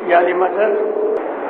Yali Mother,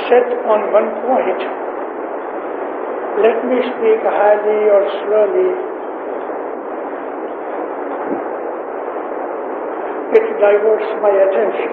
set on one point. Let me speak highly or slowly. It diverts my attention.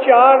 4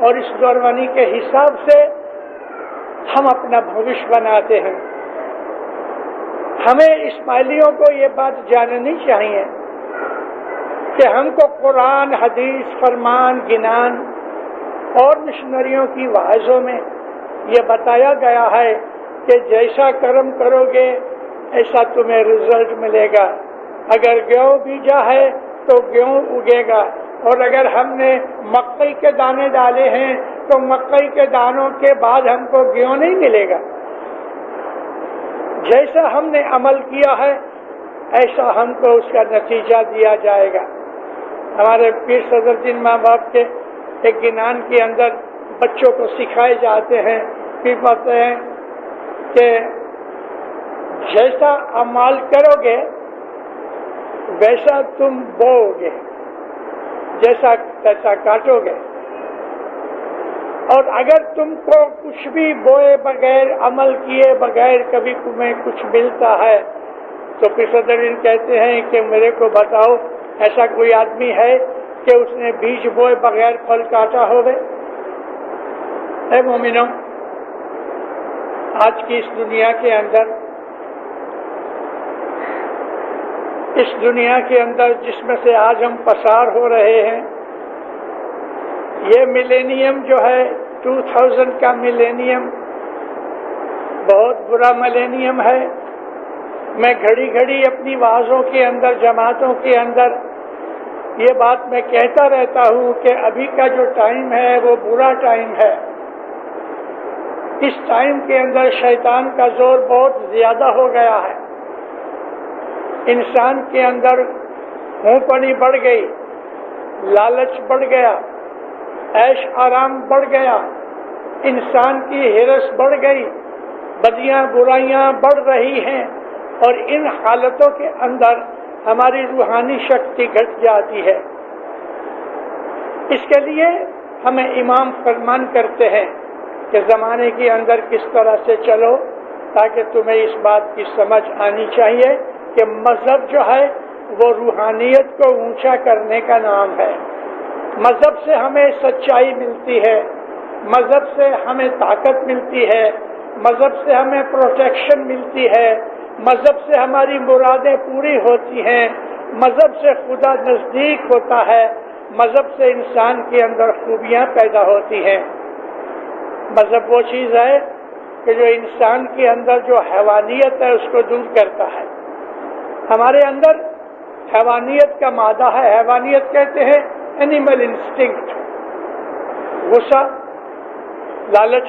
اور اس دورانی کے حساب سے ہم اپنا بھوشیہ بناتے ہیں۔ ہمیں اسماعیلیوں کو یہ بات جاننی چاہیے کہ ہم کو قرآن، حدیث، فرمان، گنان اور مشنریوں کی وعظوں میں یہ بتایا گیا ہے کہ جیسا کرم کرو گے ایسا تمہیں رزلٹ ملے گا۔ اگر گیہوں بیجا ہے تو گیہوں اگے گا، اور اگر ہم نے مکئی کے دانے ڈالے ہیں تو مکئی کے دانوں کے بعد ہم کو گیہوں نہیں ملے گا۔ جیسا ہم نے عمل کیا ہے ایسا ہم کو اس کا نتیجہ دیا جائے گا۔ ہمارے پیر صدر الدین ماں باپ کے ایک گنان کے اندر بچوں کو سکھائے جاتے ہیں کہ بتاتے ہیں کہ جیسا عمل کرو گے ویسا تم بو گے، جیسا تیسا کاٹو گے، اور اگر تم کو کچھ بھی بوئے بغیر، عمل کیے بغیر کبھی تمہیں کچھ ملتا ہے تو پیر صدر الدین کہتے ہیں کہ میرے کو بتاؤ ایسا کوئی آدمی ہے کہ اس نے بیج بوئے بغیر پھل کاٹا ہوگا؟ اے مومنوں، آج کی اس دنیا کے اندر جس میں سے آج ہم پسار ہو رہے ہیں، یہ ملینیم جو ہے 2000 کا ملینیم بہت برا ملینیم ہے۔ میں گھڑی گھڑی اپنی وعظوں کے اندر، جماعتوں کے اندر یہ بات میں کہتا رہتا ہوں کہ ابھی کا جو ٹائم ہے وہ برا ٹائم ہے۔ اس ٹائم کے اندر شیطان کا زور بہت زیادہ ہو گیا ہے، انسان کے اندر منہ پنی بڑھ گئی، لالچ بڑھ گیا، عیش آرام بڑھ گیا، انسان کی ہرس بڑھ گئی، بدیاں برائیاں بڑھ رہی ہیں، اور ان حالتوں کے اندر ہماری روحانی شکتی گھٹ جاتی ہے۔ اس کے لیے ہمیں امام فرمان کرتے ہیں کہ زمانے کے اندر کس طرح سے چلو، تاکہ تمہیں اس بات کی سمجھ آنی چاہیے کہ مذہب جو ہے وہ روحانیت کو اونچا کرنے کا نام ہے۔ مذہب سے ہمیں سچائی ملتی ہے، مذہب سے ہمیں طاقت ملتی ہے، مذہب سے ہمیں پروٹیکشن ملتی ہے، مذہب سے ہماری مرادیں پوری ہوتی ہیں، مذہب سے خدا نزدیک ہوتا ہے، مذہب سے انسان کے اندر خوبیاں پیدا ہوتی ہیں۔ مذہب وہ چیز ہے کہ جو انسان کے اندر جو حیوانیت ہے اس کو دور کرتا ہے۔ ہمارے اندر حیوانیت کا مادہ ہے، حیوانیت کہتے ہیں اینیمل انسٹنکٹ، غصہ، لالچ،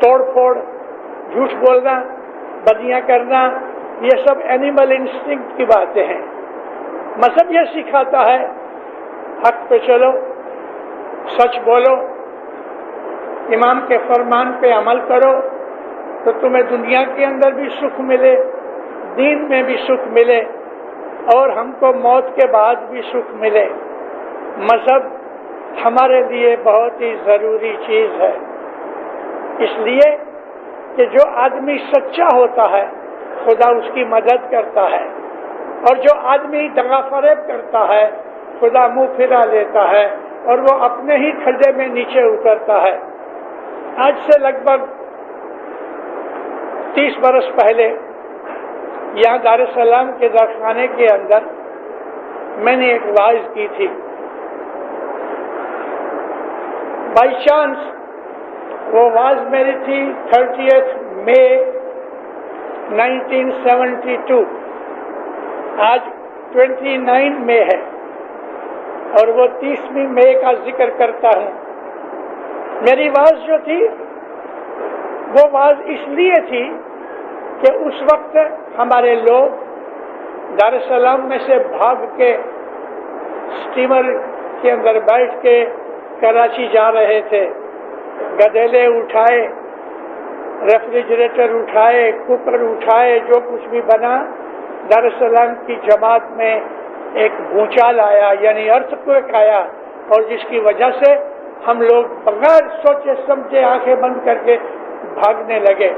توڑ پھوڑ، جھوٹ بولنا، بدیاں کرنا، یہ سب اینیمل انسٹنکٹ کی باتیں ہیں۔ مذہب یہ سکھاتا ہے حق پہ چلو، سچ بولو، امام کے فرمان پہ عمل کرو تو تمہیں دنیا کے اندر بھی سکھ ملے، دین میں بھی سکھ ملے، اور ہم کو موت کے بعد بھی سکھ ملے۔ مذہب ہمارے لیے بہت ہی ضروری چیز ہے، اس لیے کہ جو آدمی سچا ہوتا ہے خدا اس کی مدد کرتا ہے، اور جو آدمی دغا فریب کرتا ہے خدا منہ پھرا لیتا ہے اور وہ اپنے ہی کھڈے میں نیچے اترتا ہے۔ آج سے لگ بھگ 30 برس پہلے یہاں دار السلام کے درخانے کے اندر میں نے ایک واعظ کی تھی۔ بائی چانس وہ واعظ میری تھی 30 مئی 1972، آج 29 مئی ہے اور وہ 30ویں مئی کا ذکر کرتا ہوں۔ میری واعظ جو تھی وہ واعظ اس لیے تھی کہ اس وقت ہمارے لوگ دار السلام میں سے بھاگ کے اسٹیمر کے اندر بیٹھ کے کراچی جا رہے تھے، گدھیلے اٹھائے، ریفریجریٹر اٹھائے، کوکر اٹھائے، جو کچھ بھی بنا۔ دار السلام کی جماعت میں ایک بھونچال آیا، یعنی ارتھ کوئک آیا، اور جس کی وجہ سے ہم لوگ بغیر سوچے سمجھے آنکھیں بند کر کے بھاگنے لگے۔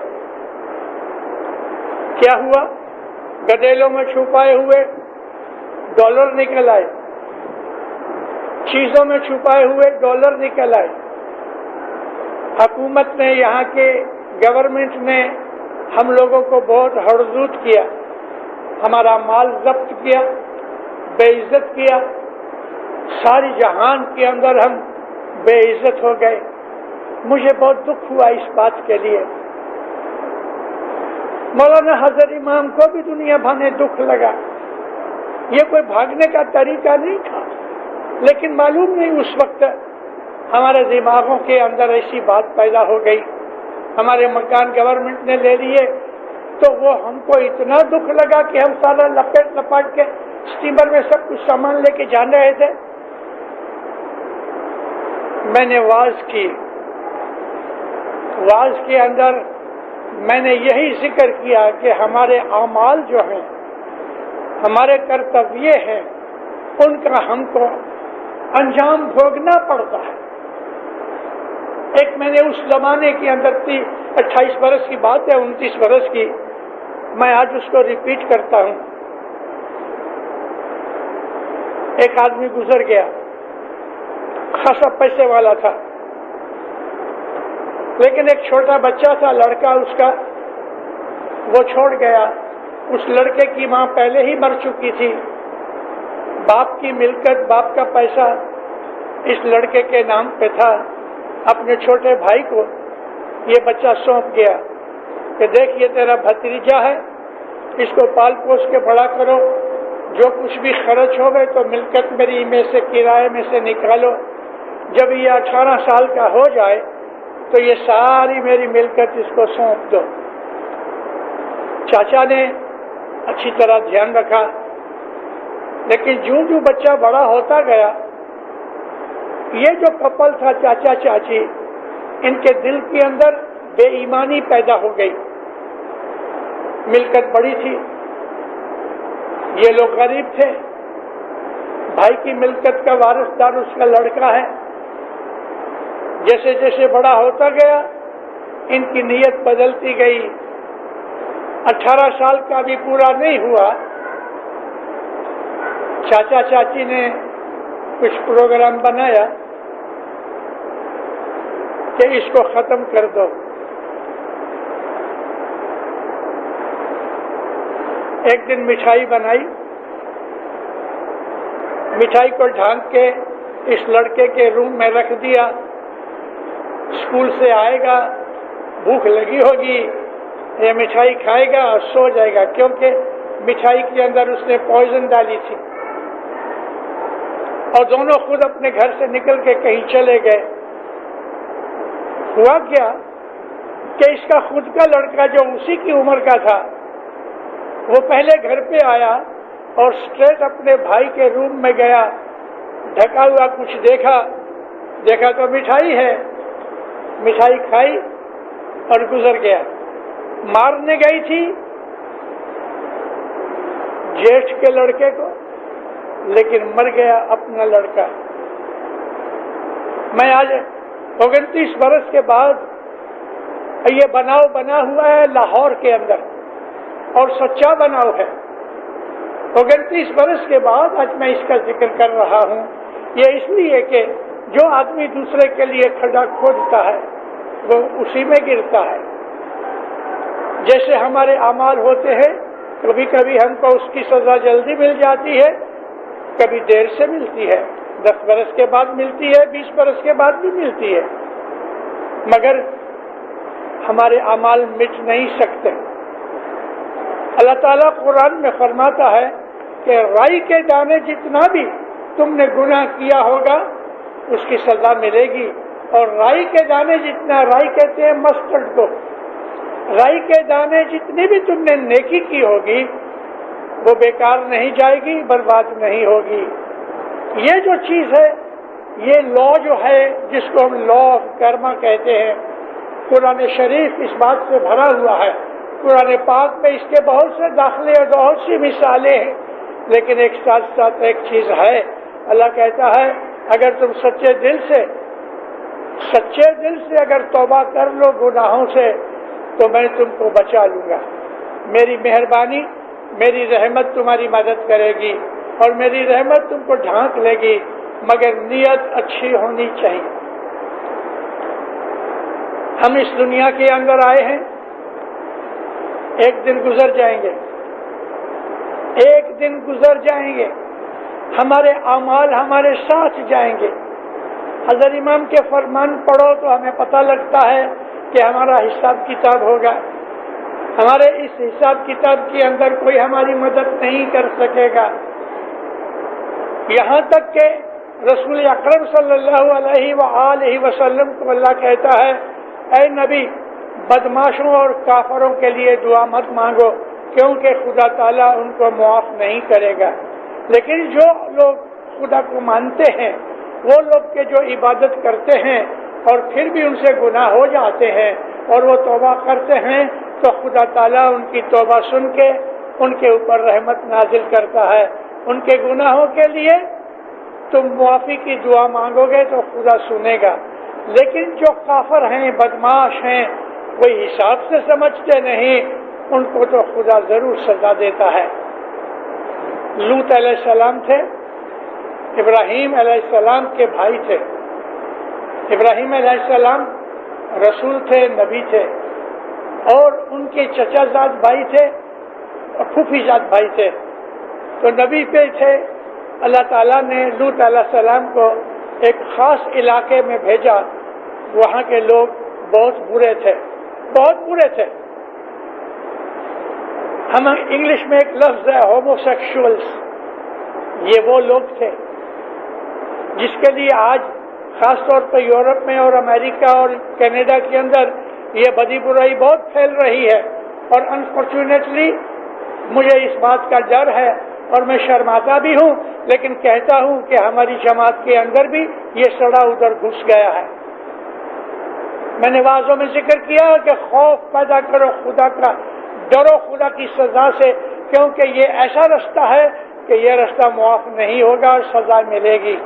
کیا ہوا؟ گدیلوں میں چھپائے ہوئے ڈالر نکل آئے، چیزوں میں چھپائے ہوئے ڈالر نکل آئے. حکومت نے، یہاں کے گورنمنٹ نے ہم لوگوں کو بہت ہڑزود کیا، ہمارا مال ضبط کیا، بے عزت کیا، ساری جہان کے اندر ہم بے عزت ہو گئے. مجھے بہت دکھ ہوا اس بات کے لیے. مولانا حضرت امام کو بھی دنیا بھر میں دکھ لگا. یہ کوئی بھاگنے کا طریقہ نہیں تھا، لیکن معلوم نہیں اس وقت ہمارے دماغوں کے اندر ایسی بات پیدا ہو گئی. ہمارے مکان گورنمنٹ نے لے لیے تو وہ ہم کو اتنا دکھ لگا کہ ہم سارا لپیٹ لپاٹ کے اسٹیمر میں سب کچھ سامان لے کے جان رہے تھے. میں نے واز کی، واز کے اندر میں نے یہی ذکر کیا کہ ہمارے اعمال جو ہیں، ہمارے کرتویہ ہیں، ان کا ہم کو انجام بھوگنا پڑتا ہے. ایک میں نے اس زمانے کے اندر 28 برس کی بات ہے، 29 برس کی، میں آج اس کو ریپیٹ کرتا ہوں. ایک آدمی گزر گیا، خاصا پیسے والا تھا، لیکن ایک چھوٹا بچہ تھا، لڑکا اس کا، وہ چھوڑ گیا. اس لڑکے کی ماں پہلے ہی مر چکی تھی. باپ کی ملکت، باپ کا پیسہ اس لڑکے کے نام پہ تھا. اپنے چھوٹے بھائی کو یہ بچہ سونپ گیا کہ دیکھ یہ تیرا بھتیجا ہے، اس کو پال پوس کے بڑا کرو، جو کچھ بھی خرچ ہو گئے تو ملکت میری میں سے، کرائے میں سے نکالو. جب یہ 18 سال کا ہو جائے تو یہ ساری میری ملکت اس کو سونپ دو. چاچا نے اچھی طرح دھیان رکھا، لیکن جو بچہ بڑا ہوتا گیا، یہ جو کپل تھا چاچا چاچی، ان کے دل کے اندر بے ایمانی پیدا ہو گئی. ملکت بڑی تھی، یہ لوگ غریب تھے، بھائی کی ملکت کا وارث دار اس کا لڑکا ہے. جیسے جیسے بڑا ہوتا گیا ان کی نیت بدلتی گئی. 18 سال کا بھی پورا نہیں ہوا، چاچا چاچی نے کچھ پروگرام بنایا کہ اس کو ختم کر دو. ایک دن مٹھائی بنائی، مٹھائی کو ڈھانک کے اس لڑکے کے روم میں رکھ دیا. اسکول سے آئے گا، بھوک لگی ہوگی، یہ مٹھائی کھائے گا اور سو جائے گا، کیونکہ مٹھائی کے اندر اس نے پوائزن ڈالی تھی. اور دونوں خود اپنے گھر سے نکل کے کہیں چلے گئے. ہوا کیا کہ اس کا خود کا لڑکا جو اسی کی عمر کا تھا، وہ پہلے گھر پہ آیا اور اسٹریٹ اپنے بھائی کے روم میں گیا. ڈھکا ہوا کچھ دیکھا تو مٹھائی ہے، مٹھائی کھائی اور گزر گیا. مارنے گئی تھی جیٹھ کے لڑکے کو، لیکن مر گیا اپنا لڑکا. میں آج 29 برس کے بعد یہ بناؤ بنا ہوا ہے لاہور کے اندر، اور سچا بناؤ ہے. 29 برس کے بعد آج میں اس کا ذکر کر رہا ہوں. یہ اس لیے کہ جو آدمی دوسرے کے لیے کھڈا کھودتا ہے وہ اسی میں گرتا ہے. جیسے ہمارے اعمال ہوتے ہیں، کبھی کبھی ہم کو اس کی سزا جلدی مل جاتی ہے، کبھی دیر سے ملتی ہے، 10 برس کے بعد ملتی ہے، 20 برس کے بعد بھی ملتی ہے، مگر ہمارے اعمال مٹ نہیں سکتے. اللہ تعالیٰ قرآن میں فرماتا ہے کہ رائی کے دانے جتنا بھی تم نے گناہ کیا ہوگا اس کی سزا ملے گی، اور رائی کے دانے جتنا، رائی کہتے ہیں مسٹرڈ کو، رائی کے دانے جتنی بھی تم نے نیکی کی ہوگی وہ بیکار نہیں جائے گی، برباد نہیں ہوگی. یہ جو چیز ہے، یہ لا جو ہے جس کو ہم لا آف کرما کہتے ہیں، قرآن شریف اس بات سے بھرا ہوا ہے. قرآن پاک میں اس کے بہت سے داخلے اور بہت سی مثالیں ہیں، لیکن ایک ساتھ ساتھ ایک چیز ہے. اللہ کہتا ہے اگر تم سچے دل سے اگر توبہ کر لو گناہوں سے تو میں تم کو بچا لوں گا. میری مہربانی، میری رحمت تمہاری مدد کرے گی، اور میری رحمت تم کو ڈھانک لے گی. مگر نیت اچھی ہونی چاہیے۔ ہم اس دنیا کے اندر آئے ہیں، ایک دن گزر جائیں گے، ایک دن گزر جائیں گے، ہمارے اعمال ہمارے ساتھ جائیں گے۔ حضرت امام کے فرمان پڑھو تو ہمیں پتہ لگتا ہے کہ ہمارا حساب کتاب ہوگا۔ ہمارے اس حساب کتاب کے اندر کوئی ہماری مدد نہیں کر سکے گا، یہاں تک کہ رسول اکرم صلی اللہ علیہ وآلہ وسلم کو اللہ کہتا ہے، اے نبی، بدماشوں اور کافروں کے لیے دعا مت مانگو، کیونکہ خدا تعالیٰ ان کو معاف نہیں کرے گا۔ لیکن جو لوگ خدا کو مانتے ہیں، وہ لوگ کے جو عبادت کرتے ہیں اور پھر بھی ان سے گناہ ہو جاتے ہیں اور وہ توبہ کرتے ہیں، تو خدا تعالیٰ ان کی توبہ سن کے ان کے اوپر رحمت نازل کرتا ہے۔ ان کے گناہوں کے لیے تم معافی کی دعا مانگو گے تو خدا سنے گا۔ لیکن جو کافر ہیں، بدماش ہیں، کوئی حساب سے سمجھتے نہیں، ان کو تو خدا ضرور سزا دیتا ہے۔ لوط علیہ السلام تھے، ابراہیم علیہ السلام کے بھائی تھے۔ ابراہیم علیہ السلام رسول تھے، نبی تھے، اور ان کے چچا زاد بھائی تھے اور پھوپھی زاد بھائی تھے، تو نبی پہ تھے۔ اللہ تعالیٰ نے لوط علیہ السلام کو ایک خاص علاقے میں بھیجا، وہاں کے لوگ بہت برے تھے، بہت برے تھے۔ ہم انگلش میں ایک لفظ ہے ہومو سیکشولز، یہ وہ لوگ تھے جس کے لیے آج خاص طور پہ یورپ میں اور امریکہ اور کینیڈا کے اندر یہ بدی برائی بہت پھیل رہی ہے، اور انفارچونیٹلی مجھے اس بات کا ڈر ہے اور میں شرماتا بھی ہوں، لیکن کہتا ہوں کہ ہماری جماعت کے اندر بھی یہ سڑا ادھر گھس گیا ہے۔ میں نے واضح میں ذکر کیا کہ خوف پیدا کرو خدا کا، ڈرو خدا کی سزا سے، کیونکہ یہ ایسا رستہ ہے کہ یہ رستہ معاف نہیں ہوگا اور سزا ملے گی۔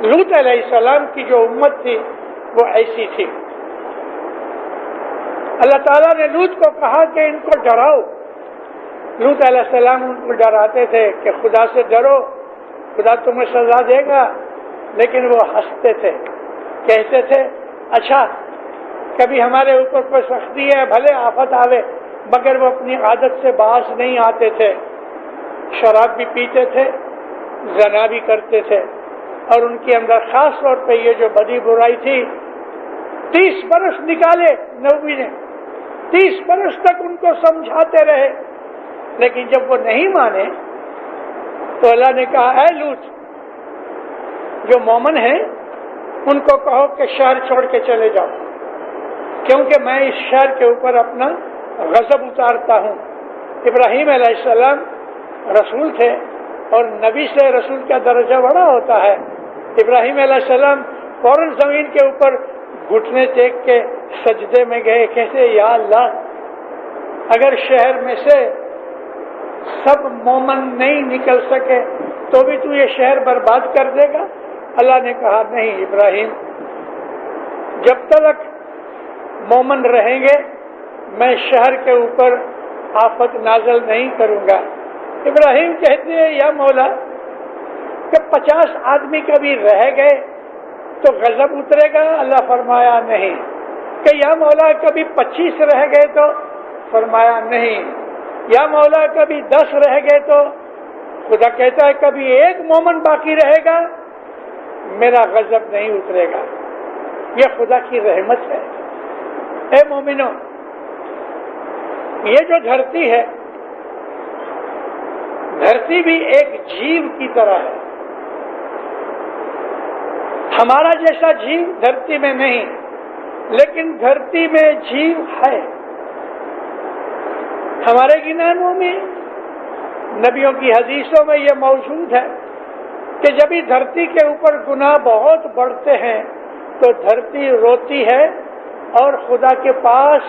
لوط علیہ السلام کی جو امت تھی وہ ایسی تھی۔ اللہ تعالیٰ نے لوط کو کہا کہ ان کو ڈراؤ۔ لوط علیہ السلام ان کو ڈراتے تھے کہ خدا سے ڈرو، خدا تمہیں سزا دے گا، لیکن وہ ہنستے تھے، کہتے تھے اچھا کبھی ہمارے اوپر کوئی سختی ہے، بھلے آفت آوے، مگر وہ اپنی عادت سے باز نہیں آتے تھے۔ شراب بھی پیتے تھے، زنا بھی کرتے تھے، اور ان کے اندر خاص طور پہ یہ جو بدی برائی تھی، 30 برس نکالے نبی نے، 30 برس تک ان کو سمجھاتے رہے، لیکن جب وہ نہیں مانے تو اللہ نے کہا اے لوط، جو مومن ہیں ان کو کہو کہ شہر چھوڑ کے چلے جاؤ، کیونکہ میں اس شہر کے اوپر اپنا غضب اتارتا ہوں۔ ابراہیم علیہ السلام رسول تھے، اور نبی سے رسول کا درجہ بڑا ہوتا ہے۔ ابراہیم علیہ السلام فوراً زمین کے اوپر گھٹنے ٹیک کے سجدے میں گئے، کہتے یا اللہ، اگر شہر میں سے سب مومن نہیں نکل سکے تو بھی تو یہ شہر برباد کر دے گا؟ اللہ نے کہا نہیں ابراہیم، جب تک مومن رہیں گے میں شہر کے اوپر آفت نازل نہیں کروں گا۔ ابراہیم کہتے ہیں یا مولا، کہ 50 آدمی کبھی رہ گئے تو غضب اترے گا؟ اللہ فرمایا نہیں۔ کہ یا مولا کبھی 25 رہ گئے تو؟ فرمایا نہیں۔ یا مولا کبھی 10 رہ گئے تو؟ خدا کہتا ہے کبھی 1 مومن باقی رہے گا میرا غضب نہیں اترے گا۔ یہ خدا کی رحمت ہے۔ اے مومنو، یہ جو دھرتی ہے، دھرتی بھی ایک جیو کی طرح ہے۔ ہمارا جیسا جیو دھرتی میں نہیں، لیکن دھرتی میں جیو ہے۔ ہمارے گنانوں میں، نبیوں کی حدیثوں میں یہ موجود ہے کہ جب ہی دھرتی کے اوپر گناہ بہت بڑھتے ہیں تو دھرتی روتی ہے اور خدا کے پاس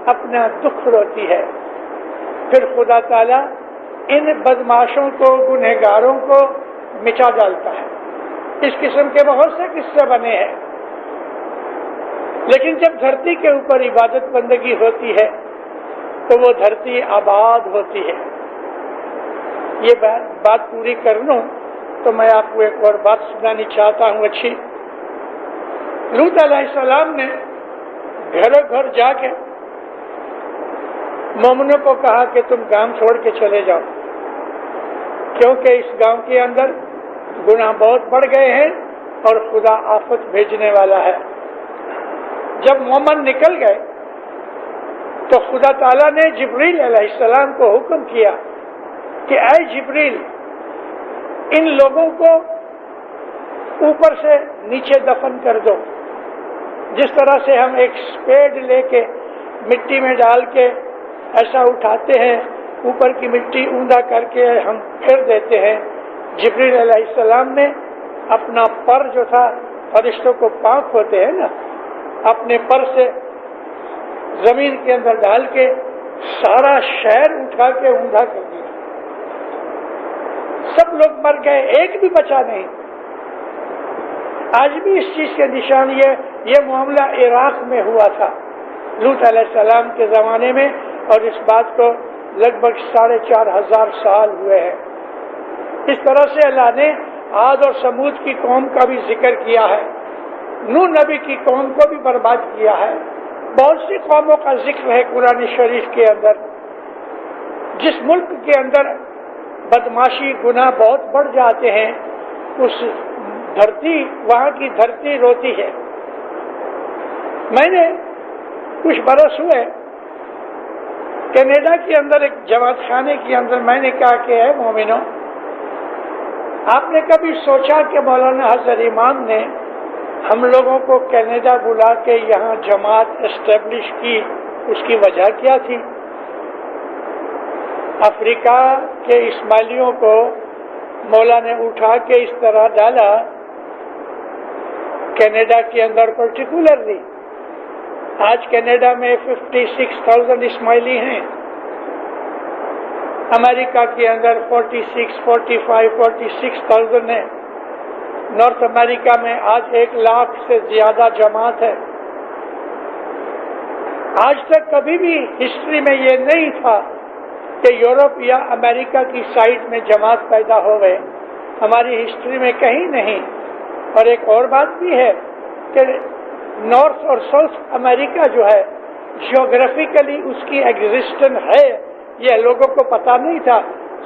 اپنا دکھ روتی ہے۔ پھر خدا تعالیٰ ان بدماشوں کو، گنہگاروں کو مٹا ڈالتا ہے۔ اس قسم کے بہت سے قصے بنے ہیں، لیکن جب دھرتی کے اوپر عبادت بندگی ہوتی ہے تو وہ دھرتی آباد ہوتی ہے۔ یہ بات پوری کر لوں تو میں آپ کو ایک اور بات سنانی چاہتا ہوں اچھی۔ لوط علیہ السلام نے گھروں گھر جا کے مومنوں کو کہا کہ تم گاؤں چھوڑ کے چلے جاؤ، کیونکہ اس گاؤں کے اندر گناہ بہت بڑھ گئے ہیں اور خدا آفت بھیجنے والا ہے۔ جب مومن نکل گئے تو خدا تعالیٰ نے جبریل علیہ السلام کو حکم کیا کہ اے جبریل، ان لوگوں کو اوپر سے نیچے دفن کر دو، جس طرح سے ہم ایک اسپیڈ لے کے مٹی میں ڈال کے ایسا اٹھاتے ہیں، اوپر کی مٹی اوندا کر کے ہم پھیر دیتے ہیں۔ جبریل علیہ السلام نے اپنا پر جو تھا، فرشتوں کو پاک ہوتے ہیں نا، اپنے پر سے زمین کے اندر ڈال کے سارا شہر اٹھا کے اوندا کر دیا۔ سب لوگ مر گئے، ایک بھی بچا نہیں۔ آج بھی اس چیز کے نشان یہ معاملہ عراق میں ہوا تھا لوط علیہ السلام کے زمانے میں، اور اس بات کو لگ بھگ 4500 سال ہوئے ہیں۔ اس طرح سے اللہ نے عاد اور سمود کی قوم کا بھی ذکر کیا ہے، نوح نبی کی قوم کو بھی برباد کیا ہے۔ بہت سی قوموں کا ذکر ہے قرآن شریف کے اندر۔ جس ملک کے اندر بدماشی گناہ بہت بڑھ جاتے ہیں، اس دھرتی، وہاں کی دھرتی روتی ہے۔ میں نے کچھ برس ہوئے کینیڈا کے اندر ایک جماعت خانے کے اندر میں نے کہا کہ اے مومنوں، آپ نے کبھی سوچا کہ مولانا حضرت امام نے ہم لوگوں کو کینیڈا بلا کے یہاں جماعت اسٹیبلش کی، اس کی وجہ کیا تھی؟ افریقہ کے اسماعیلیوں کو مولا نے اٹھا کے اس طرح ڈالا، کینیڈا کے اندر پرٹیکولرلی آج کینیڈا میں 56,000 اسماعیلی ہیں، امریکہ کے اندر 46، 45، 46,000 ہیں، نارتھ امریکہ میں آج 1 لاکھ سے زیادہ جماعت ہے۔ آج تک کبھی بھی ہسٹری میں یہ نہیں تھا کہ یورپ یا امریکہ کی سائٹ میں جماعت پیدا ہو گئے، ہماری ہسٹری میں کہیں نہیں۔ اور ایک اور بات بھی ہے کہ نارتھ اور ساؤتھ امریکہ جو ہے، جیوگرافیکلی اس کی ایگزسٹنس ہے، یہ لوگوں کو پتہ نہیں تھا،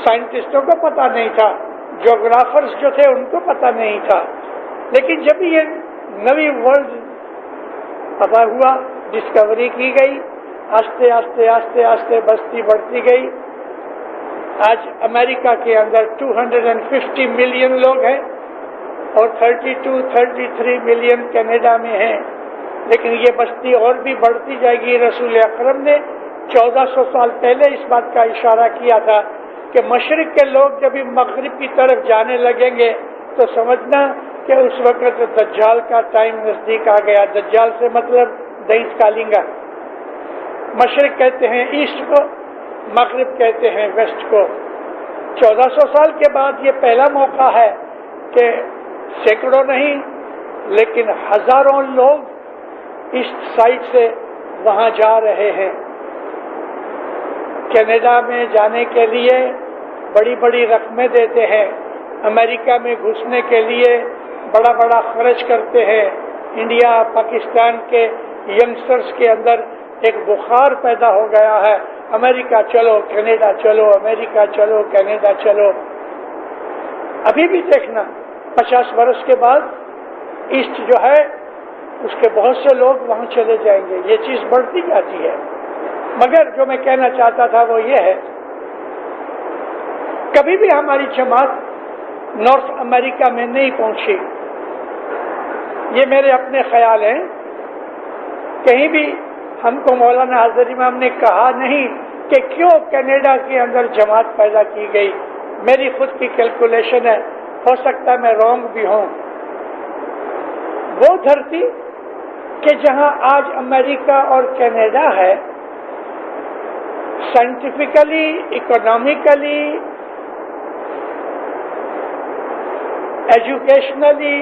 سائنٹسٹوں کو پتہ نہیں تھا، جیوگرافرز جو تھے ان کو پتہ نہیں تھا۔ لیکن جب یہ نئی ورلڈ پتہ ہوا، ڈسکوری کی گئی، آہستہ آہستہ آہستہ آہستہ بستی بڑھتی گئی۔ آج امریکہ کے اندر 250 ملین لوگ ہیں اور 32-33 ملین کینیڈا میں ہیں، لیکن یہ بستی اور بھی بڑھتی جائے گی۔ رسول اکرم نے 1400 سال پہلے اس بات کا اشارہ کیا تھا کہ مشرق کے لوگ جب مغرب کی طرف جانے لگیں گے تو سمجھنا کہ اس وقت دجال کا ٹائم نزدیک آ گیا۔ دجال سے مطلب دینس کالنگا، مشرق کہتے ہیں ایسٹ کو، مغرب کہتے ہیں ویسٹ کو۔ 1400 سال کے بعد یہ پہلا موقع ہے کہ سینکڑوں نہیں لیکن ہزاروں لوگ ایسٹ سائڈ سے وہاں جا رہے ہیں۔ کینیڈا میں جانے کے لیے بڑی بڑی رقمیں دیتے ہیں، امریکہ میں گھسنے کے لیے بڑا بڑا خرچ کرتے ہیں۔ انڈیا پاکستان کے ینگسٹرز کے اندر ایک بخار پیدا ہو گیا ہے، امریکہ چلو کینیڈا چلو، امریکہ چلو کینیڈا چلو۔ ابھی بھی دیکھنا 50 برس کے بعد ایسٹ جو ہے اس کے بہت سے لوگ وہاں چلے جائیں گے، یہ چیز بڑھتی جاتی ہے۔ مگر جو میں کہنا چاہتا تھا وہ یہ ہے، کبھی بھی ہماری جماعت نارتھ امریکہ میں نہیں پہنچی، یہ میرے اپنے خیال ہیں۔ کہیں بھی ہم کو مولانا حضرت امام نے کہا نہیں کہ کیوں کینیڈا کے اندر جماعت پیدا کی گئی، میری خود کی کیلکولیشن ہے، ہو سکتا ہے میں رانگ بھی ہوں۔ وہ دھرتی کہ جہاں آج امریکہ اور کینیڈا ہے، سائنٹیفکلی، اکنامکلی، ایجوکیشنلی،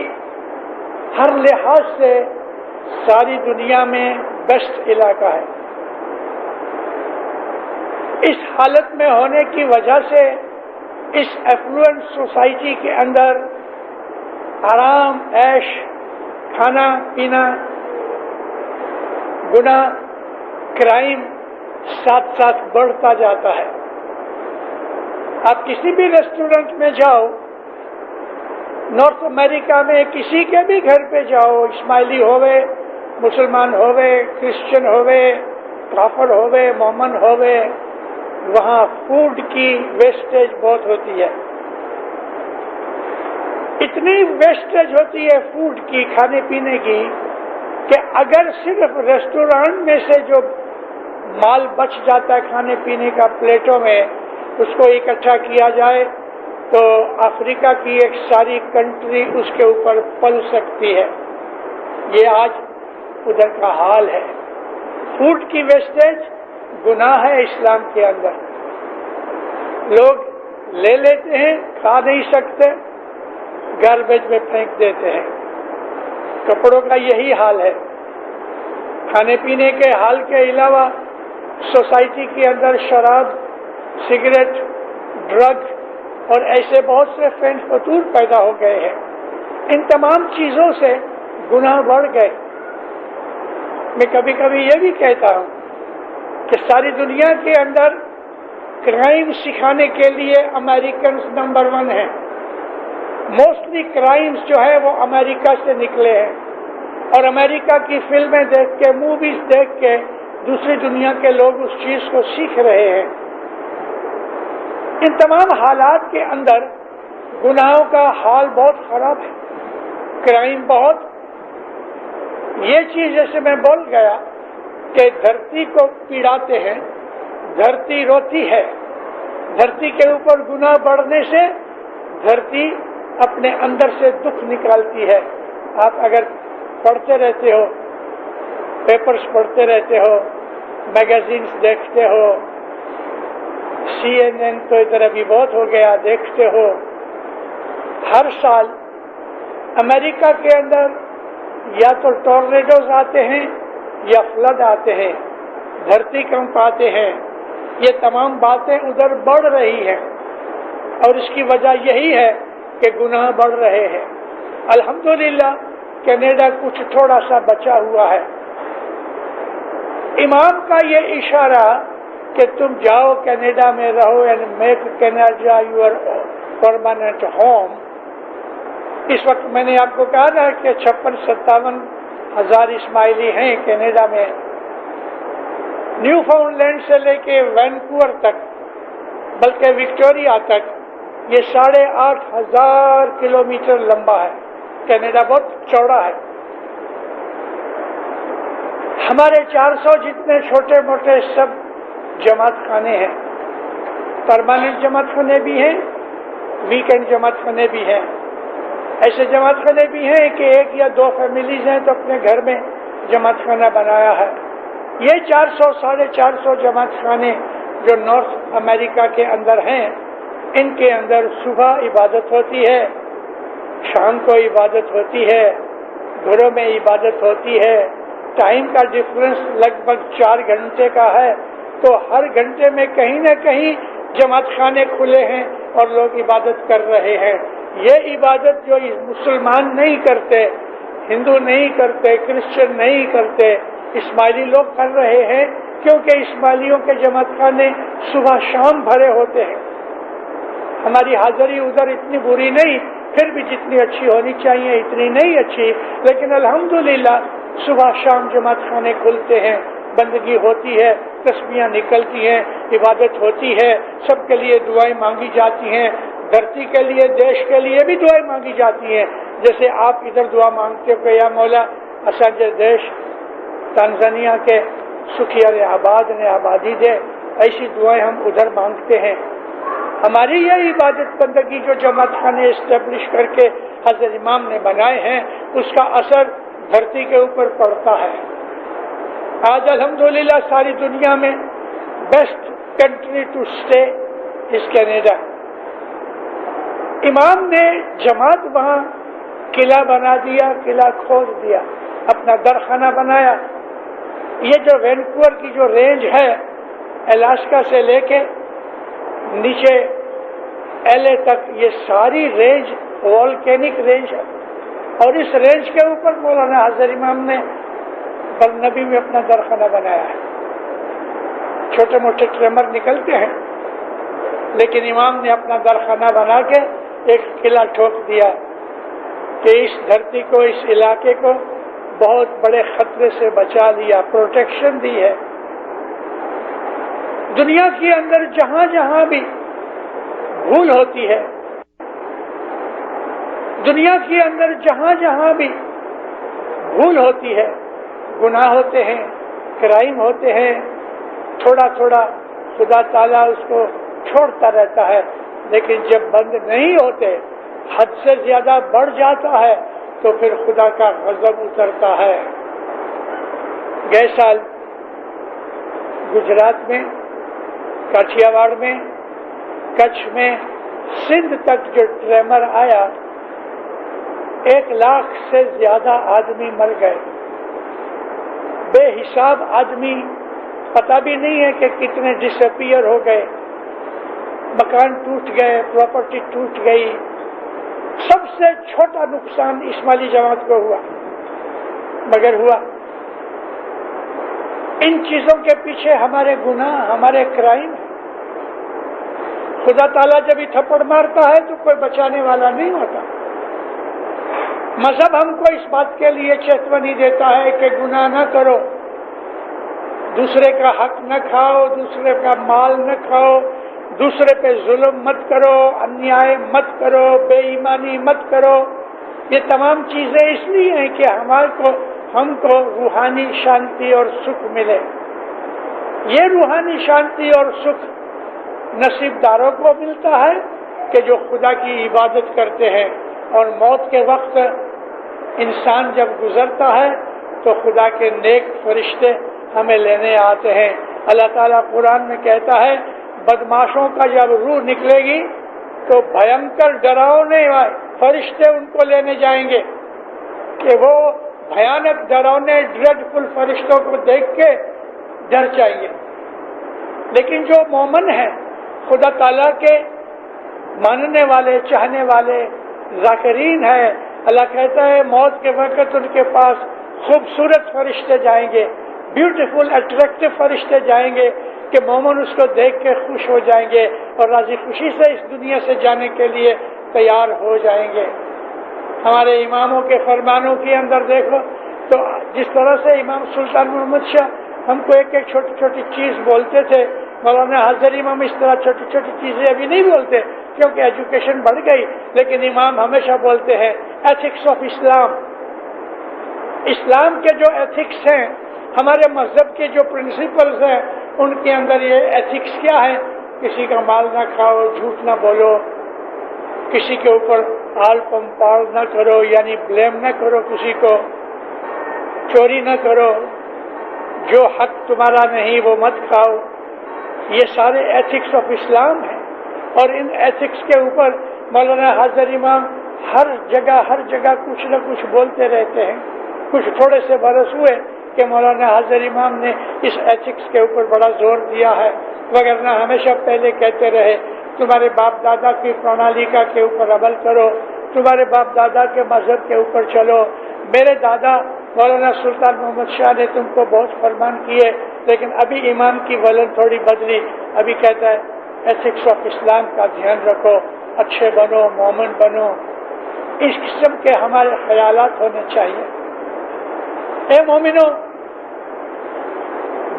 ہر لحاظ سے ساری دنیا میں بیسٹ علاقہ ہے۔ اس حالت میں ہونے کی وجہ سے اس ایفلوئنٹ سوسائٹی کے اندر آرام عیش کھانا پینا گناہ کرائم ساتھ ساتھ بڑھتا جاتا ہے. آپ کسی بھی ریسٹورنٹ میں جاؤ نارتھ امریکہ میں کسی کے بھی گھر پہ جاؤ اسماعیلی ہوئے مسلمان ہوئے کرسچن ہوئے کافر ہوئے مومن ہوئے وہاں فوڈ کی ویسٹیج بہت ہوتی ہے. اتنی ویسٹیج ہوتی ہے فوڈ کی کھانے پینے کی کہ اگر صرف ریسٹورانٹ میں سے جو مال بچ جاتا ہے کھانے پینے کا پلیٹوں میں اس کو اکٹھا کیا جائے تو افریقہ کی ایک ساری کنٹری اس کے اوپر پل سکتی ہے. یہ آج ادھر کا حال ہے. فوڈ کی ویسٹیج گناہ ہے اسلام کے اندر. لوگ لے لیتے ہیں کھا نہیں سکتے گاربیج میں پھینک دیتے ہیں. کپڑوں کا یہی حال ہے. کھانے پینے کے حال کے علاوہ سوسائٹی کے اندر شراب سگریٹ ڈرگ اور ایسے بہت سے فینٹ فطور پیدا ہو گئے ہیں. ان تمام چیزوں سے گناہ بڑھ گئے. میں کبھی کبھی یہ بھی کہتا ہوں کہ ساری دنیا کے اندر کرائم سکھانے کے لیے امریکنز نمبر 1 ہیں. موسٹلی کرائمز جو ہے وہ امریکہ سے نکلے ہیں اور امریکہ کی فلمیں دیکھ کے موویز دیکھ کے دوسری دنیا کے لوگ اس چیز کو سیکھ رہے ہیں. ان تمام حالات کے اندر گناہوں کا حال بہت خراب ہے. کرائم بہت. یہ چیز جیسے میں بول گیا کہ دھرتی کو پیڑاتے ہیں دھرتی روتی ہے. دھرتی کے اوپر گناہ بڑھنے سے دھرتی اپنے اندر سے دکھ نکالتی ہے. آپ اگر پڑھتے رہتے ہو پیپرز پڑھتے رہتے ہو میگزینز دیکھتے ہو CNN تو ادھر ابھی بہت ہو گیا دیکھتے ہو ہر سال امریکہ کے اندر یا تو ٹورنیڈوز آتے ہیں یا فلڈ آتے ہیں دھرتی کنپ آتے ہیں. یہ تمام باتیں ادھر بڑھ رہی ہیں اور اس کی وجہ یہی ہے کہ گناہ بڑھ رہے ہیں. الحمدللہ کینیڈا کچھ تھوڑا سا بچا ہوا ہے. امام کا یہ اشارہ کہ تم جاؤ کینیڈا میں رہو and make Canada your permanent home. اس وقت میں نے آپ کو کہا نا کہ 56-57 ہزار اسماعیلی ہیں کینیڈا میں. نیو فاؤنڈ لینڈ سے لے کے وینکوور تک بلکہ وکٹوریا تک یہ 8,500 کلومیٹر لمبا ہے. کینیڈا بہت چوڑا ہے. ہمارے 400 جتنے چھوٹے موٹے سب جماعت خانے ہیں. پرماننٹ جماعت خانے بھی ہیں ویکینڈ جماعت خانے بھی ہیں. ایسے جماعت خانے بھی ہیں کہ 1 یا 2 فیملیز ہیں تو اپنے گھر میں جماعت خانہ بنایا ہے. یہ 400-450 جماعت خانے جو نارتھ امریکہ کے اندر ہیں ان کے اندر صبح عبادت ہوتی ہے شام کو عبادت ہوتی ہے گھروں میں عبادت ہوتی ہے. ٹائم کا ڈفرنس لگ بھگ 4 گھنٹے کا ہے تو ہر گھنٹے میں کہیں نہ کہیں جماعت خانے کھلے ہیں اور لوگ عبادت کر رہے ہیں. یہ عبادت جو مسلمان نہیں کرتے ہندو نہیں کرتے کرسچن نہیں کرتے اسماعیلی لوگ کر رہے ہیں کیونکہ اسماعیلیوں کے جماعت خانے صبح شام بھرے ہوتے ہیں. ہماری حاضری ادھر اتنی بری نہیں پھر بھی جتنی اچھی ہونی چاہیے اتنی نہیں اچھی لیکن الحمدللہ صبح شام جماعت خانے کھلتے ہیں بندگی ہوتی ہے تسبیحاں نکلتی ہیں عبادت ہوتی ہے. سب کے لیے دعائیں مانگی جاتی ہیں. دھرتی کے لیے دیش کے لیے بھی دعائیں مانگی جاتی ہیں. جیسے آپ ادھر دعا مانگتے ہو کہ یا مولا اساجے دیش تنزانیہ کے سکھیار آباد نے آبادی دے ایسی دعائیں ہم ادھر مانگتے ہیں. ہماری یہ عبادت بندگی جو جماعت خانے اسٹیبلش کر کے حضرت امام نے بنائے ہیں اس کا اثر دھرتی کے اوپر پڑتا ہے. آج الحمدللہ ساری دنیا میں best country to stay is Canada. امام نے جماعت وہاں قلعہ بنا دیا قلعہ کھود دیا اپنا درخانہ بنایا. یہ جو وینکوور کی جو رینج ہے الاسکا سے لے کے نیچے LA تک یہ ساری رینج والکینک رینج ہے، اور اس رینج کے اوپر مولانا حضرت امام نے برنبی میں اپنا درخانہ بنایا ہے. چھوٹے موٹے ٹریمر نکلتے ہیں، لیکن امام نے اپنا درخانہ بنا کے ایک قلعہ ٹھوک دیا کہ اس دھرتی کو، اس علاقے کو بہت بڑے خطرے سے بچا لیا، پروٹیکشن دی ہے. دنیا کے اندر جہاں جہاں بھی بھول ہوتی ہے، دنیا کے اندر جہاں جہاں بھی بھول ہوتی ہے، گناہ ہوتے ہیں، کرائم ہوتے ہیں، تھوڑا تھوڑا خدا تعالیٰ اس کو چھوڑتا رہتا ہے، لیکن جب بند نہیں ہوتے، حد سے زیادہ بڑھ جاتا ہے تو پھر خدا کا غضب اترتا ہے. گئے سال گجرات میں، کاٹھیا واڑ میں، کچھ میں، سندھ تک جو ٹریمر آیا، 1 لاکھ سے زیادہ آدمی مر گئے. بے حساب آدمی، پتہ بھی نہیں ہے کہ کتنے ڈس اپیئر ہو گئے، مکان ٹوٹ گئے، پراپرٹی ٹوٹ گئی. سب سے چھوٹا نقصان اسماعیلی جماعت کو ہوا، مگر ہوا. ان چیزوں کے پیچھے ہمارے گناہ، ہمارے کرائم. خدا تعالیٰ جب ہی تھپڑ مارتا ہے تو کوئی بچانے والا نہیں ہوتا. مذہب ہم کو اس بات کے لیے چیتونی دیتا ہے کہ گناہ نہ کرو، دوسرے کا حق نہ کھاؤ، دوسرے کا مال نہ کھاؤ، دوسرے پہ ظلم مت کرو، انیائے مت کرو، بے ایمانی مت کرو. یہ تمام چیزیں اس لیے ہیں کہ ہم کو روحانی شانتی اور سکھ ملے. یہ روحانی شانتی اور سکھ نصیب داروں کو ملتا ہے کہ جو خدا کی عبادت کرتے ہیں، اور موت کے وقت انسان جب گزرتا ہے تو خدا کے نیک فرشتے ہمیں لینے آتے ہیں. اللہ تعالیٰ قرآن میں کہتا ہے بدماشوں کا جب روح نکلے گی تو بھینکر ڈراؤنے فرشتے ان کو لینے جائیں گے کہ وہ بھیانک ڈراؤنے ڈریڈفل فرشتوں کو دیکھ کے ڈر جائیں گے. لیکن جو مومن ہیں، خدا تعالیٰ کے ماننے والے، چاہنے والے، ذاکرین ہیں، اللہ کہتا ہے موت کے وقت ان کے پاس خوبصورت فرشتے جائیں گے، بیوٹیفل اٹریکٹیو فرشتے جائیں گے کہ مومن اس کو دیکھ کے خوش ہو جائیں گے اور راضی خوشی سے اس دنیا سے جانے کے لیے تیار ہو جائیں گے. ہمارے اماموں کے فرمانوں کے اندر دیکھو تو جس طرح سے امام سلطان محمد شاہ ہم کو ایک ایک چھوٹی چھوٹی چیز بولتے تھے، مولانا حضرت امام اس طرح چھوٹی چھوٹی چیزیں ابھی نہیں بولتے کیونکہ ایجوکیشن بڑھ گئی، لیکن امام ہمیشہ بولتے ہیں ایتھکس آف اسلام. اسلام کے جو ایتھکس ہیں، ہمارے مذہب کے جو پرنسپلز ہیں، ان کے اندر یہ ایتھکس کیا ہے؟ کسی کا مال نہ کھاؤ، جھوٹ نہ بولو، کسی کے اوپر آل پمپاڑ نہ کرو، یعنی بلیم نہ کرو کسی کو، چوری نہ کرو، جو حق تمہارا نہیں وہ مت کھاؤ. یہ سارے ایتھکس آف اسلام ہیں، اور ان ایتھکس کے اوپر مولانا حضرت امام ہر جگہ کچھ نہ کچھ بولتے رہتے ہیں. کچھ تھوڑے سے برس ہوئے کہ مولانا حضرت امام نے اس ایتھکس کے اوپر بڑا زور دیا ہے، وگرنہ ہمیشہ پہلے کہتے رہے تمہارے باپ دادا کی پرانالیکا کے اوپر عمل کرو، تمہارے باپ دادا کے مذہب کے اوپر چلو. میرے دادا مولانا سلطان محمد شاہ نے تم کو بہت فرمان کیے، لیکن ابھی امام کی ولن تھوڑی بدلی. ابھی کہتا ہے ایتھکس آف اسلام کا دھیان رکھو، اچھے بنو، مومن بنو. اس قسم کے ہمارے خیالات ہونے چاہیے. اے مومنو،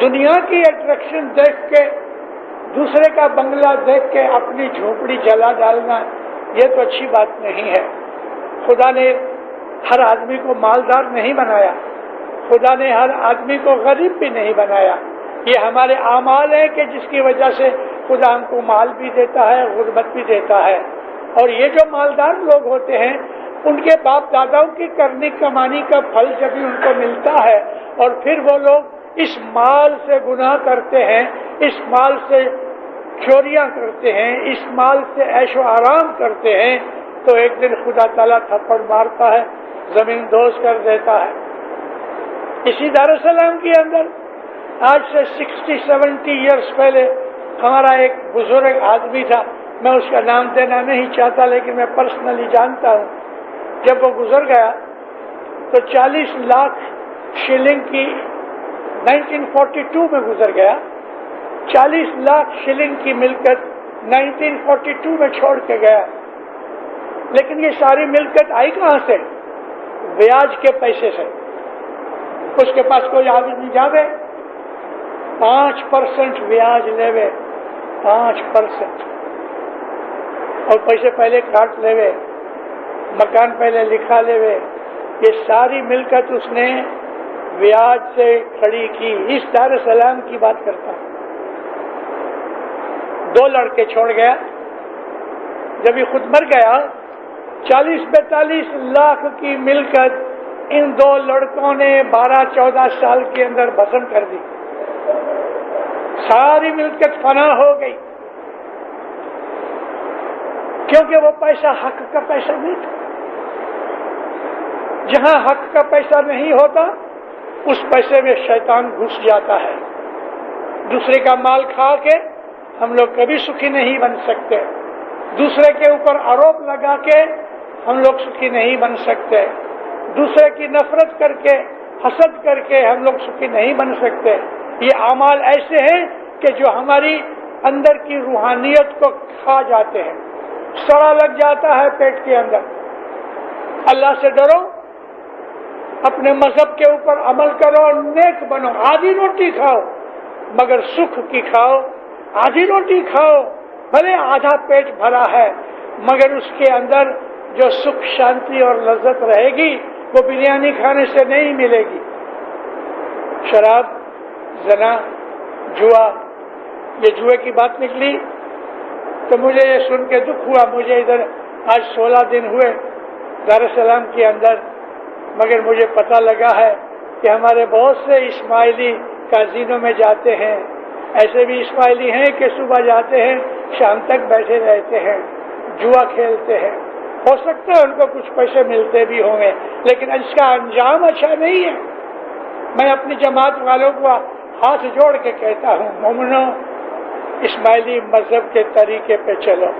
دنیا کی اٹریکشن دیکھ کے، دوسرے کا بنگلہ دیکھ کے اپنی جھونپڑی جلا ڈالنا یہ تو اچھی بات نہیں ہے. خدا نے ہر آدمی کو مالدار نہیں بنایا، خدا نے ہر آدمی کو غریب بھی نہیں بنایا. یہ ہمارے اعمال ہیں کہ جس کی وجہ سے خدا ہم کو مال بھی دیتا ہے، غربت بھی دیتا ہے. اور یہ جو مالدار لوگ ہوتے ہیں ان کے باپ داداؤں کی کرنی کمانی کا پھل جب بھی ان کو ملتا ہے، اور پھر وہ لوگ اس مال سے گناہ کرتے ہیں، اس مال سے چوریاں کرتے ہیں، اس مال سے عیش و آرام کرتے ہیں، تو ایک دن خدا تعالیٰ تھپڑ مارتا ہے، زمین دوز کر دیتا ہے. اسی دارالسلام کے اندر آج سے 60-70 ایئرس پہلے ہمارا ایک بزرگ آدمی تھا، میں اس کا نام دینا نہیں چاہتا لیکن میں پرسنلی جانتا ہوں، جب وہ گزر گیا تو 40 لاکھ شلنگ کی 1942 میں گزر گیا، 40 لاکھ شلنگ کی ملکت 1942 میں چھوڑ کے گیا۔ لیکن یہ ساری ملکت آئی کہاں سے؟ بیاج کے پیسے سے۔ اس کے پاس کوئی آدمی جاوے 5% بیاج لے، 5%، اور پیسے پہلے کاٹ لے، مکان پہلے لکھا لے، یہ ساری ملکت اس نے بیاج سے کھڑی کی۔ اس دار السلام کی بات کرتا ہوں۔ 2 لڑکے چھوڑ گیا، جب یہ خود مر گیا 40-42 لاکھ کی ملکت ان 2 لڑکوں نے 12-14 سال کے اندر بسم کر دی، ساری ملکت فنا ہو گئی، کیونکہ وہ پیسہ حق کا پیسہ نہیں تھا۔ جہاں حق کا پیسہ نہیں ہوتا اس پیسے میں شیطان گھس جاتا ہے۔ دوسرے کا مال کھا کے ہم لوگ کبھی سکھی نہیں بن سکتے، دوسرے کے اوپر آروپ لگا کے ہم لوگ سکھی نہیں بن سکتے، دوسرے کی نفرت کر کے حسد کر کے ہم لوگ سکھی نہیں بن سکتے۔ یہ اعمال ایسے ہیں کہ جو ہماری اندر کی روحانیت کو کھا جاتے ہیں، سڑا لگ جاتا ہے پیٹ کے اندر۔ اللہ سے ڈرو، اپنے مذہب کے اوپر عمل کرو، نیک بنو، آدھی روٹی کھاؤ مگر سکھ کی کھاؤ، آدھی روٹی کھاؤ بھلے آدھا پیٹ بھرا ہے مگر اس کے اندر جو سکھ شانتی اور لذت رہے گی وہ بریانی کھانے سے نہیں ملے گی۔ شراب، زنا، جوا، یہ جوئے کی بات نکلی تو مجھے یہ سن کے دکھ ہوا۔ مجھے ادھر آج 16 دن ہوئے دار السلام کے اندر، مگر مجھے پتہ لگا ہے کہ ہمارے بہت سے اسماعیلی کازینوں میں جاتے ہیں، ایسے بھی اسماعیلی ہیں کہ صبح جاتے ہیں شام تک بیٹھے رہتے ہیں، جوا کھیلتے ہیں۔ ہو سکتا ہے ان کو کچھ پیسے ملتے بھی ہوں گے لیکن اس کا انجام اچھا نہیں ہے۔ میں اپنی جماعت والوں کو ہاتھ جوڑ کے کہتا ہوں، مومنو اسماعیلی مذہب کے طریقے پہ چلو،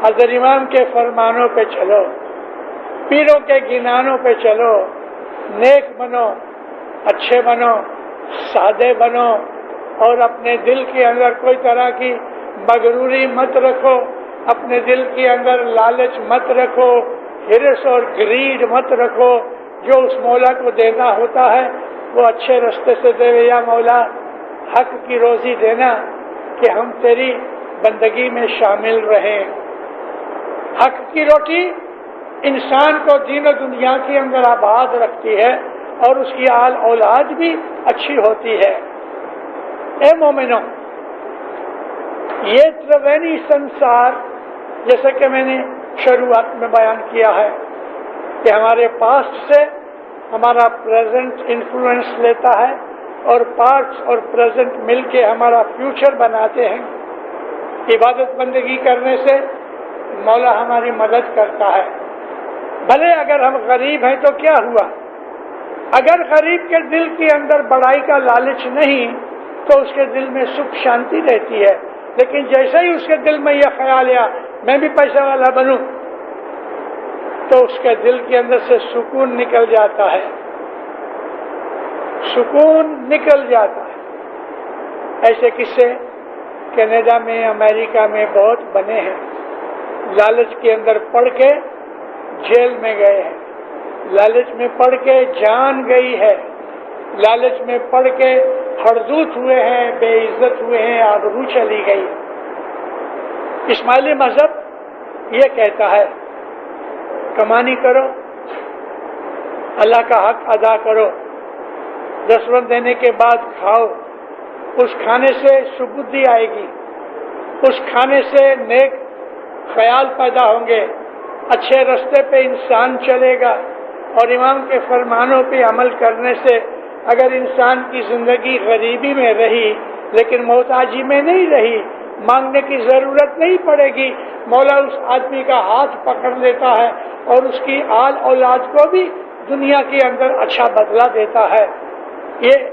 حضرت امام کے فرمانوں پہ چلو، پیروں کے گنانوں پہ چلو، نیک بنو، اچھے بنو، سادے بنو، اور اپنے دل کے اندر کوئی طرح کی مغروری مت رکھو، اپنے دل کے اندر لالچ مت رکھو، ہرس اور گریڈ مت رکھو۔ جو اس مولا کو دینا ہوتا ہے وہ اچھے رستے سے دے، یا مولا حق کی روزی دینا کہ ہم تیری بندگی میں شامل رہیں۔ حق کی روٹی انسان کو دین و دنیا کے اندر آباد رکھتی ہے اور اس کی آل اولاد بھی اچھی ہوتی ہے۔ اے مومنوں، یہ ترونی سنسار، جیسے کہ میں نے شروعات میں بیان کیا ہے کہ ہمارے پاسٹ سے ہمارا پریزنٹ انفلوئنس لیتا ہے اور پاسٹ اور پریزنٹ مل کے ہمارا فیوچر بناتے ہیں۔ عبادت بندگی کرنے سے مولا ہماری مدد کرتا ہے۔ بھلے اگر ہم غریب ہیں تو کیا ہوا، اگر غریب کے دل کے اندر بڑائی کا لالچ نہیں تو اس کے دل میں سکھ شانتی رہتی ہے، لیکن جیسے ہی اس کے دل میں یہ خیال آیا میں بھی پیسے والا بنوں تو اس کے دل کے اندر سے سکون نکل جاتا ہے، سکون نکل جاتا ہے۔ ایسے قصے کینیڈا میں، امریکہ میں بہت بنے ہیں۔ لالچ کے اندر پڑ کے جیل میں گئے ہیں، لالچ میں پڑ کے جان گئی ہے، لالچ میں پڑ کے ہردوت ہوئے ہیں، بے عزت ہوئے ہیں، آبرو چلی گئی۔ اسماعیلی مذہب یہ کہتا ہے کمانی کرو، اللہ کا حق ادا کرو، دستورد دینے کے بعد کھاؤ، اس کھانے سے سبودی آئے گی، اس کھانے سے نیک خیال پیدا ہوں گے، اچھے رستے پہ انسان چلے گا، اور امام کے فرمانوں پہ عمل کرنے سے اگر انسان کی زندگی غریبی میں رہی لیکن محتاجی میں نہیں رہی، مانگنے کی ضرورت نہیں پڑے گی، مولا اس آدمی کا ہاتھ پکڑ لیتا ہے اور اس کی آل اولاد کو بھی دنیا کے اندر اچھا بدلہ دیتا ہے۔ یہ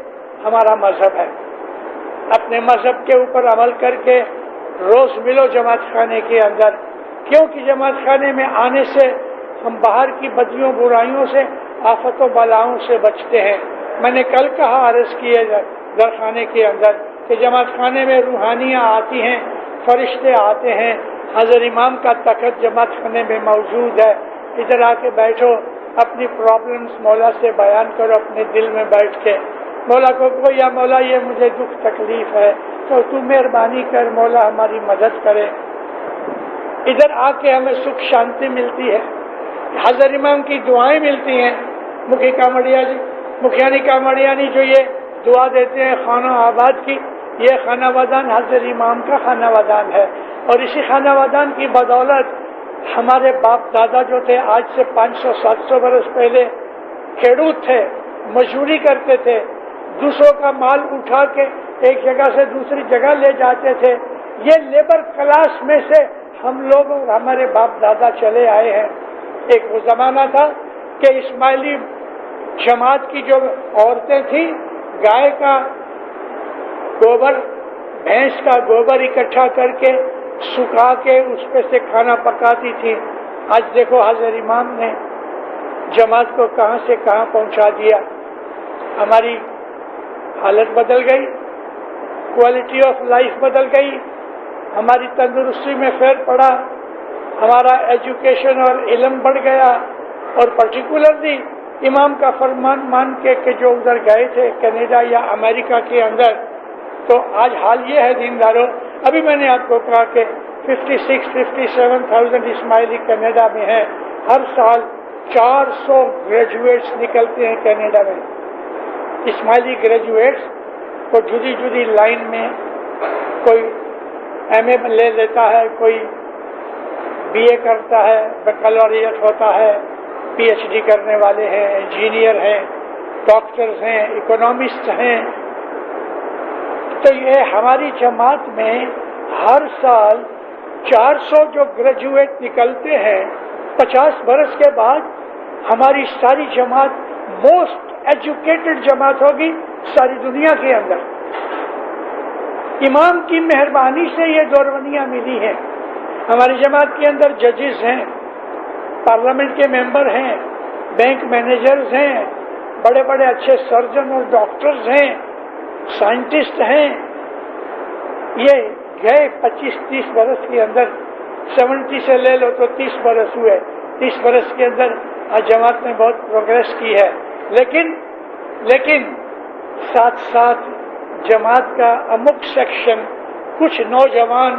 ہمارا مذہب ہے۔ اپنے مذہب کے اوپر عمل کر کے روز ملو جماعت خانے کے اندر، کیونکہ جماعت خانے میں آنے سے ہم باہر کی بدیوں برائیوں سے، آفت و بلاؤں سے بچتے ہیں۔ میں نے کل کہا، عرض کیے درخانے کے اندر کہ جماعت خانے میں روحانیاں آتی ہیں، فرشتے آتے ہیں، حضرت امام کا تخت جماعت خانے میں موجود ہے، ادھر آ کے بیٹھو، اپنی پرابلمس مولا سے بیان کرو اپنے دل میں بیٹھ کے، مولا کو کہو یا مولا یہ مجھے دکھ تکلیف ہے تو تو مہربانی کر، مولا ہماری مدد کرے۔ ادھر آ کے ہمیں سکھ شانتی ملتی ہے، حضرت امام کی دعائیں ملتی ہیں۔ مکھی کامڑیا جی، مکھیانی کامڑیانی جو یہ دعا دیتے ہیں خانہ آباد کی، یہ خانہ وادان حضرت امام کا خانہ وادان ہے، اور اسی خانہ وادان کی بدولت ہمارے باپ دادا جو تھے آج سے 500-700 برس پہلے کھیڑوت تھے، مزدوری کرتے تھے، دوسروں کا مال اٹھا کے ایک جگہ سے دوسری جگہ لے جاتے تھے، یہ لیبر کلاس میں سے ہم لوگ اور ہمارے باپ دادا چلے آئے ہیں۔ ایک وہ زمانہ تھا کہ اسماعیلی جماعت کی جو عورتیں تھیں گائے کا گوبر، بھینس کا گوبر اکٹھا کر کے سکھا کے اس پہ سے کھانا پکاتی تھی۔ آج دیکھو حضرت امام نے جماعت کو کہاں سے کہاں پہنچا دیا۔ ہماری حالت بدل گئی، کوالٹی آف لائف بدل گئی، ہماری تندرستی میں فیر پڑا، ہمارا ایجوکیشن اور علم بڑھ گیا، اور پرٹیکولرلی امام کا فرمان مان کے کہ جو ادھر گئے تھے کینیڈا یا امریکہ کے اندر، تو آج حال یہ ہے دینداروں، ابھی میں نے آپ کو کہا کہ 56-57,000 اسماعیلی کینیڈا میں ہیں، ہر سال 400 گریجویٹس نکلتے ہیں کینیڈا میں۔ اسماعیلی گریجویٹس کو جدی جدی لائن میں، کوئی ایم اے لے لیتا ہے، کوئی بی اے کرتا ہے، بیکلوریٹ ہوتا ہے، پی ایچ ڈی کرنے والے ہیں، انجینئر ہیں، ڈاکٹرز ہیں، اکنامسٹ ہیں۔ تو یہ ہماری جماعت میں ہر سال 400 جو گریجویٹ نکلتے ہیں، 50 برس کے بعد ہماری ساری جماعت موسٹ ایجوکیٹڈ جماعت ہوگی ساری دنیا کے اندر۔ امام کی مہربانی سے یہ دورونیاں ملی ہیں۔ ہماری جماعت کے اندر ججز ہیں، پارلیمنٹ کے ممبر ہیں، بینک مینیجرز ہیں، بڑے بڑے اچھے سرجن اور ڈاکٹرز ہیں، سائنٹسٹ ہیں۔ یہ گئے 25-30 برس کے اندر، 70 سے لے لو تو 30 برس ہوئے، 30 برس کے اندر آج جماعت نے بہت پروگریس کی ہے، لیکن ساتھ ساتھ جماعت کا امک سیکشن، کچھ نوجوان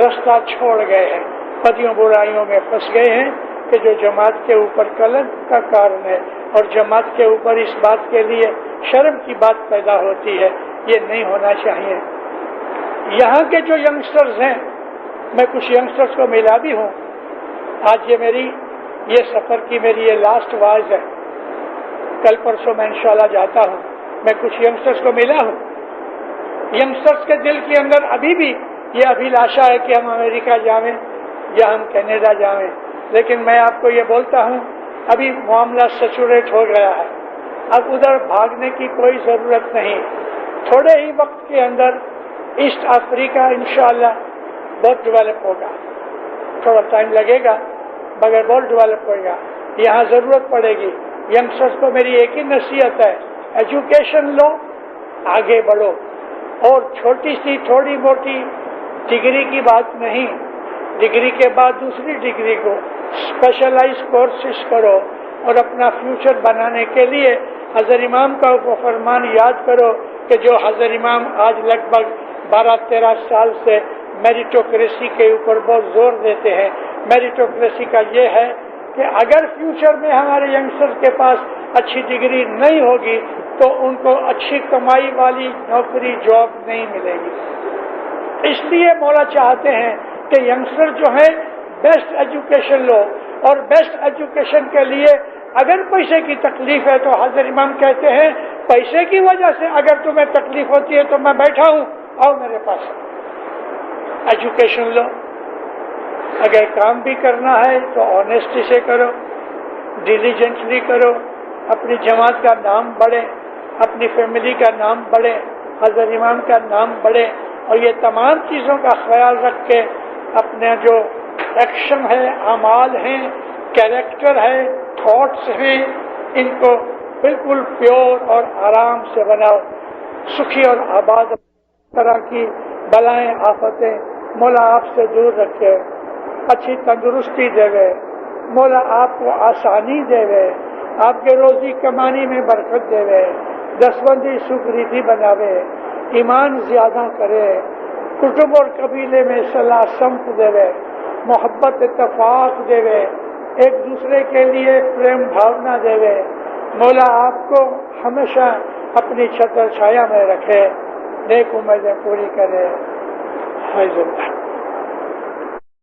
رستہ چھوڑ گئے ہیں، بدیوں برائیوں میں پھنس گئے ہیں کہ جو جماعت کے اوپر کلنک کا کارن ہے، اور جماعت کے اوپر اس بات کے لیے شرم کی بات پیدا ہوتی ہے۔ یہ نہیں ہونا چاہیے۔ یہاں کے جو ینگسٹرز ہیں، میں کچھ ینگسٹرز کو ملا بھی ہوں، آج یہ سفر کی میری یہ لاسٹ واز ہے، کل پرسوں میں انشاءاللہ جاتا ہوں، میں کچھ ینگسٹرز کو ملا ہوں۔ ینگسٹرز کے دل کے اندر ابھی بھی یہ ابھیلاشا ہے کہ ہم امریکہ جائیں یا ہم کینیڈا جائیں، لیکن میں آپ کو یہ بولتا ہوں ابھی معاملہ سیچوریٹ ہو گیا ہے، اب ادھر بھاگنے کی کوئی ضرورت نہیں۔ تھوڑے ہی وقت کے اندر ایسٹ افریقہ انشاءاللہ بہت ڈیولپ ہوگا، تھوڑا ٹائم لگے گا مگر بہت ڈیولپ ہوگا۔ یہاں ضرورت پڑے گی۔ ینگسٹرز کو میری ایک ہی نصیحت ہے، ایجوکیشن لو، آگے بڑھو، اور چھوٹی سی تھوڑی موٹی ڈگری کی بات نہیں، ڈگری کے بعد دوسری ڈگری کو اسپیشلائز کورسز کرو، اور اپنا فیوچر بنانے کے لیے حضرت امام کا وہ فرمان یاد کرو کہ جو حضرت امام آج لگ بھگ 12-13 سال سے میریٹوکریسی کے اوپر بہت زور دیتے ہیں۔ میریٹوکریسی کا یہ ہے کہ اگر فیوچر میں ہمارے ینگسٹر کے پاس اچھی ڈگری نہیں ہوگی تو ان کو اچھی کمائی والی نوکری جاب نہیں ملے گی۔ اس لیے مولا چاہتے ہیں کہ ینگسٹر جو ہیں بیسٹ ایجوکیشن لو، اور بیسٹ ایجوکیشن کے لیے اگر پیسے کی تکلیف ہے تو حضرت امام کہتے ہیں پیسے کی وجہ سے اگر تمہیں تکلیف ہوتی ہے تو میں بیٹھا ہوں، آؤ میرے پاس، ایجوکیشن لو۔ اگر کام بھی کرنا ہے تو آنیسٹی سے کرو، ڈیلیجنٹلی کرو، اپنی جماعت کا نام بڑھے، اپنی فیملی کا نام بڑھے، حضرت امام کا نام بڑھے، اور یہ تمام چیزوں کا خیال رکھ کے اپنے جو ایکشن ہے، اعمال ہیں، کیریکٹر ہے، تھاٹس ہیں، ان کو بالکل پیور اور آرام سے بناؤ، سکھی اور آباد طرح کی بلائیں آفتیں مولا آپ سے دور رکھے، اچھی تندرستی دے، مولا آپ کو آسانی دے، آپ کے روزی کمانی میں برکت دے، دستبندی سکھ ریدھی بناوے، ایمان زیادہ کرے، کٹب اور قبیلے میں صلاح سمت دے، محبت اتفاق دے، ایک دوسرے کے لیے پریم بھاونا دے، مولا آپ کو ہمیشہ اپنی چھتر چھایا میں رکھے، نیک امیدیں پوری کرے، حیض اللہ۔